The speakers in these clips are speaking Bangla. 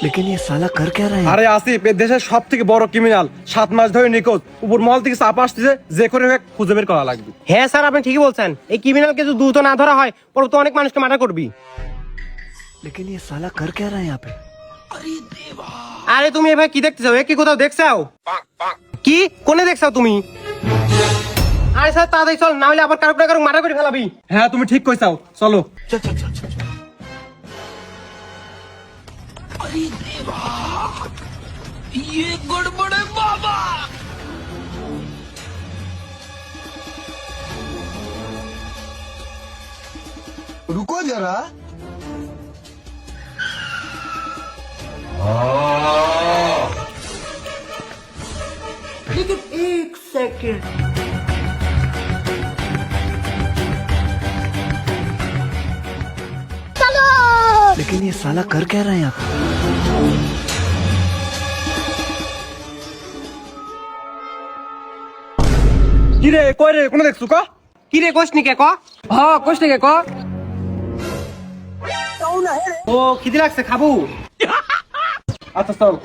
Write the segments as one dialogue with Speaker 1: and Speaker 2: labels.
Speaker 1: लेकिन ये साला कर क्या रहा है?
Speaker 2: আরে আসিফ এই দেশের সব থেকে বড় ক্রিমিনাল 7 মাস ধরে নিখোঁজ উপর মহল থেকে চাপ আসছে যে করে হোক খুঁজে বের করা লাগবে।
Speaker 3: হ্যাঁ স্যার আপনি ঠিকই বলছেন, এই ক্রিমিনালকে যদি দ্রুত না ধরা হয় পরে তো অনেক মানুষকে মার্ডার করবি।
Speaker 1: लेकिन ये साला कर क्या रहा है यहाँ पे?
Speaker 3: আরে তুমি এভাবে কি দেখতে চাও? এ কি কোথাও দেখছাও? কি কোনে দেখছাও তুমি? আরে স্যার তাড়াতাড়ি চল, না হলে আবার কারো না কারো মার্ডার করে ফেলাবি।
Speaker 2: হ্যাঁ তুমি ঠিক কইছাও, চলো।
Speaker 1: चल चल चल चल चल।
Speaker 4: रुको जरा।
Speaker 5: लेकिन एक सेकंड,
Speaker 1: लेकिन ये साला कर क्या रहा है यहाँ पे?
Speaker 2: কি রে কই রে কোনে দেখছু ক?
Speaker 3: কি রে কোশ নি কে ক?
Speaker 2: হ্যাঁ কইছ কে ক?
Speaker 3: ও খিদে লাগছে, খাবো?
Speaker 2: আচ্ছা চল।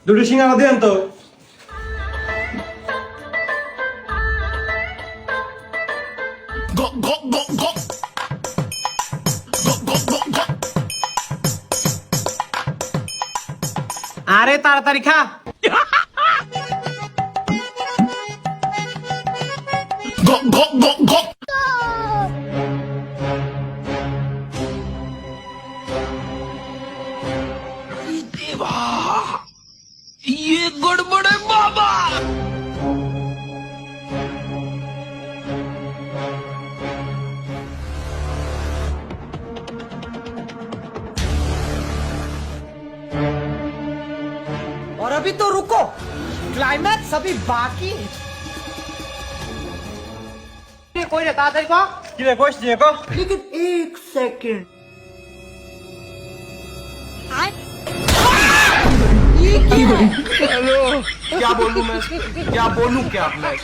Speaker 2: দুটো সিঙ্গারা দেন তো।
Speaker 3: আরে তাড়াতাড়ি খা।
Speaker 5: और अभी तो रुको, क्लाइमैक्स अभी बाकी है।
Speaker 3: কই রে তাড়াতাড়ি ক।
Speaker 2: কি রে কইছ নি ক?
Speaker 5: लेकिन एक सेकंड,
Speaker 4: क्या बोलूं मैं? क्या बोलूं क्या मैं?